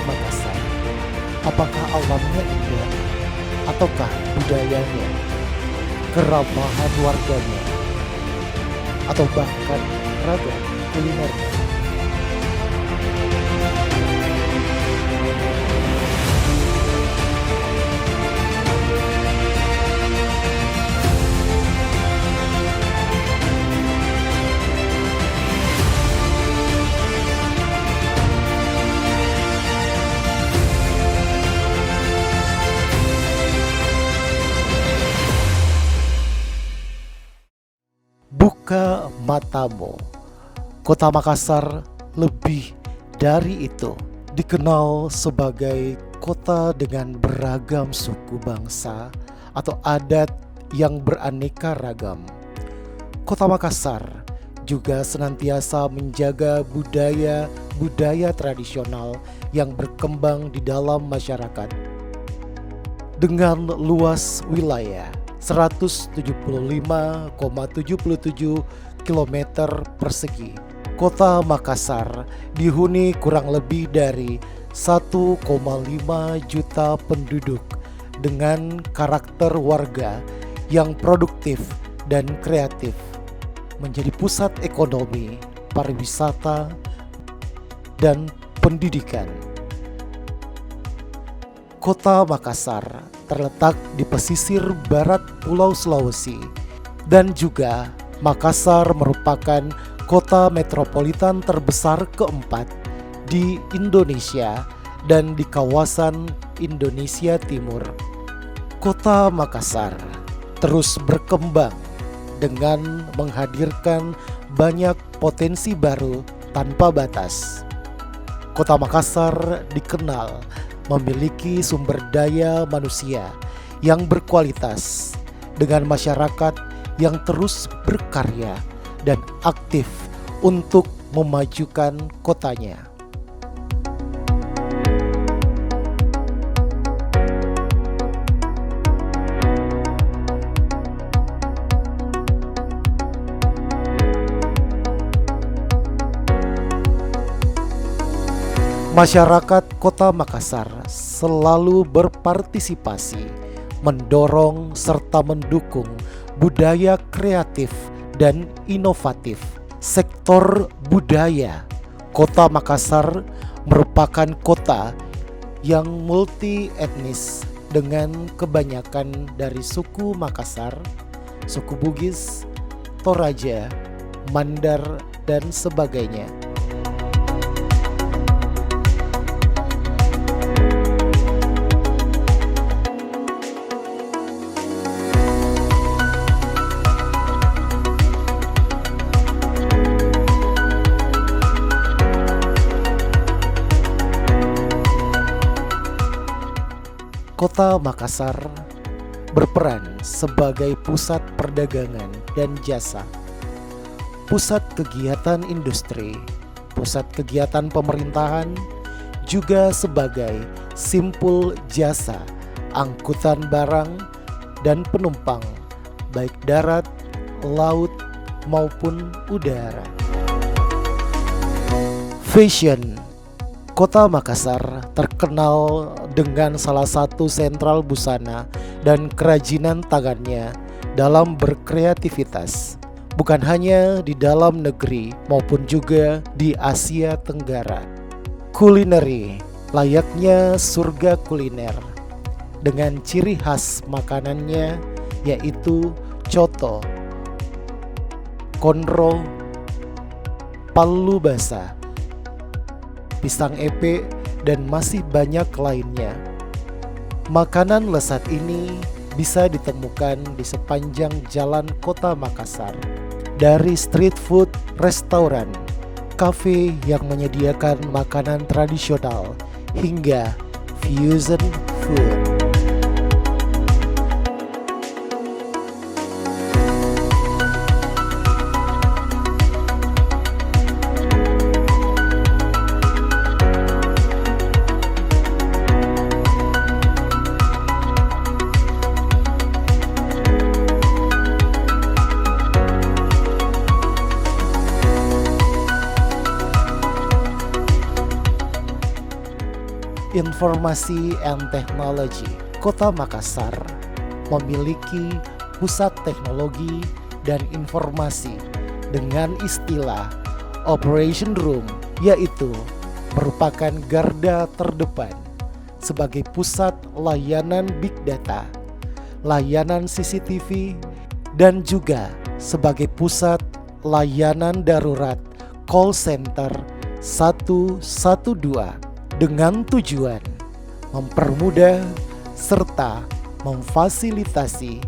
Makassar? Apakah alamnya indah, ataukah budayanya, keramahan warganya, atau bahkan ragam kulinernya? Buka matamu, Kota Makassar lebih dari itu. Dikenal sebagai kota dengan beragam suku bangsa atau adat yang beraneka ragam. Kota Makassar juga senantiasa menjaga budaya tradisional yang berkembang di dalam masyarakat. Dengan luas wilayah 175,77 km persegi, Kota Makassar dihuni kurang lebih dari 1,5 juta penduduk dengan karakter warga yang produktif dan kreatif, menjadi pusat ekonomi, pariwisata, dan pendidikan. Kota Makassar terletak di pesisir barat Pulau Sulawesi, dan juga Makassar merupakan kota metropolitan terbesar keempat di Indonesia dan di kawasan Indonesia Timur. Kota Makassar terus berkembang dengan menghadirkan banyak potensi baru tanpa batas. Kota Makassar dikenal memiliki sumber daya manusia yang berkualitas dengan masyarakat yang terus berkarya dan aktif untuk memajukan kotanya. Masyarakat Kota Makassar selalu berpartisipasi, mendorong serta mendukung budaya kreatif dan inovatif. Sektor budaya, Kota Makassar merupakan kota yang multi etnis dengan kebanyakan dari suku Makassar, suku Bugis, Toraja, Mandar, dan sebagainya. Kota Makassar berperan sebagai pusat perdagangan dan jasa, pusat kegiatan industri, pusat kegiatan pemerintahan, juga sebagai simpul jasa angkutan barang dan penumpang, baik darat, laut, maupun udara. Fashion. Kota Makassar terkenal dengan salah satu sentral busana dan kerajinan tangannya dalam berkreativitas, bukan hanya di dalam negeri maupun juga di Asia Tenggara. Kulineri, layaknya surga kuliner, dengan ciri khas makanannya yaitu coto, konro, palu basah, pisang epe, dan masih banyak lainnya. Makanan lezat ini bisa ditemukan di sepanjang jalan Kota Makassar, dari street food, restoran, kafe yang menyediakan makanan tradisional, hingga fusion food. Informasi and Technology Kota Makassar memiliki pusat teknologi dan informasi dengan istilah Operation Room, yaitu merupakan garda terdepan sebagai pusat layanan Big Data, layanan CCTV, dan juga sebagai pusat layanan darurat call center 112 dengan tujuan mempermudah serta memfasilitasi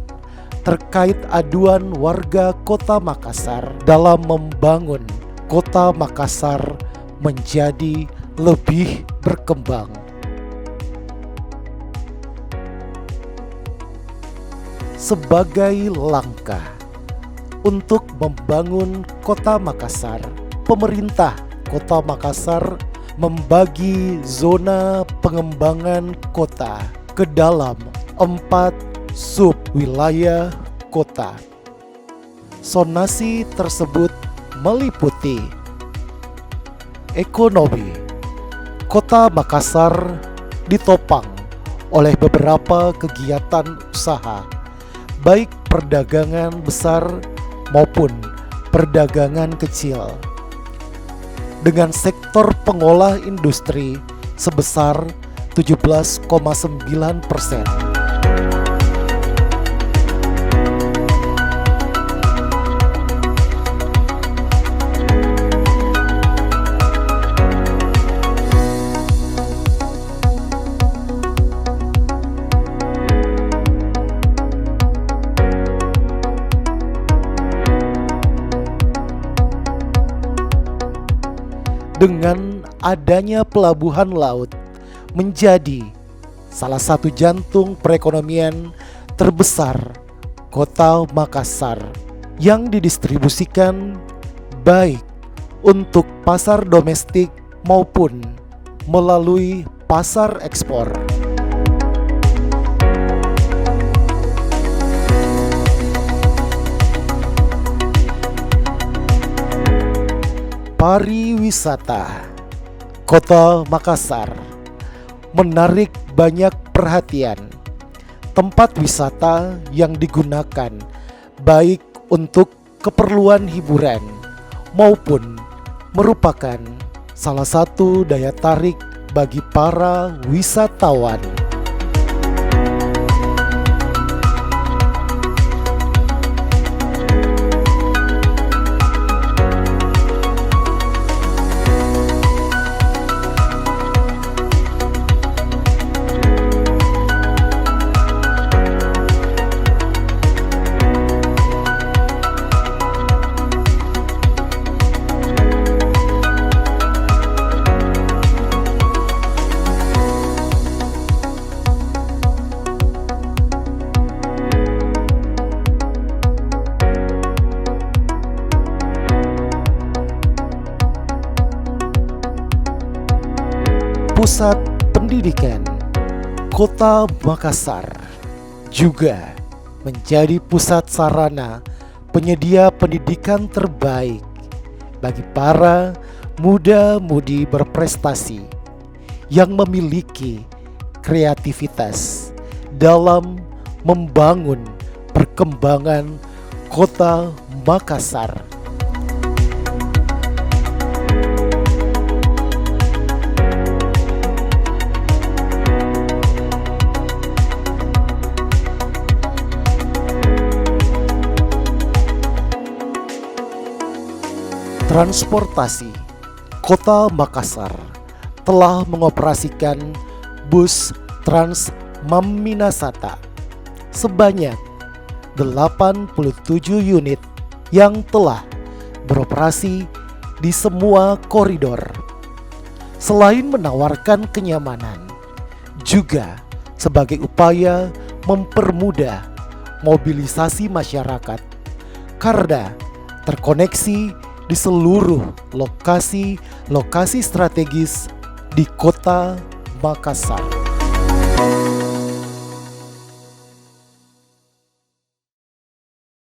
terkait aduan warga Kota Makassar dalam membangun Kota Makassar menjadi lebih berkembang. Sebagai langkah untuk membangun Kota Makassar, pemerintah Kota Makassar membagi zona pengembangan kota ke dalam 4 sub wilayah kota. Zonasi tersebut meliputi ekonomi. Kota Makassar ditopang oleh beberapa kegiatan usaha, baik perdagangan besar maupun perdagangan kecil, dengan sektor pengolah industri sebesar 17,9%. Dengan adanya pelabuhan laut menjadi salah satu jantung perekonomian terbesar Kota Makassar yang didistribusikan baik untuk pasar domestik maupun melalui pasar ekspor. Pariwisata Kota Makassar menarik banyak perhatian. Tempat wisata yang digunakan baik untuk keperluan hiburan maupun merupakan salah satu daya tarik bagi para wisatawan. Pusat pendidikan Kota Makassar juga menjadi pusat sarana penyedia pendidikan terbaik bagi para muda-mudi berprestasi yang memiliki kreativitas dalam membangun perkembangan Kota Makassar. Transportasi Kota Makassar telah mengoperasikan bus Trans Mamminasata sebanyak 87 unit yang telah beroperasi di semua koridor. Selain menawarkan kenyamanan, juga sebagai upaya mempermudah mobilisasi masyarakat karena terkoneksi di seluruh lokasi-lokasi strategis di Kota Makassar.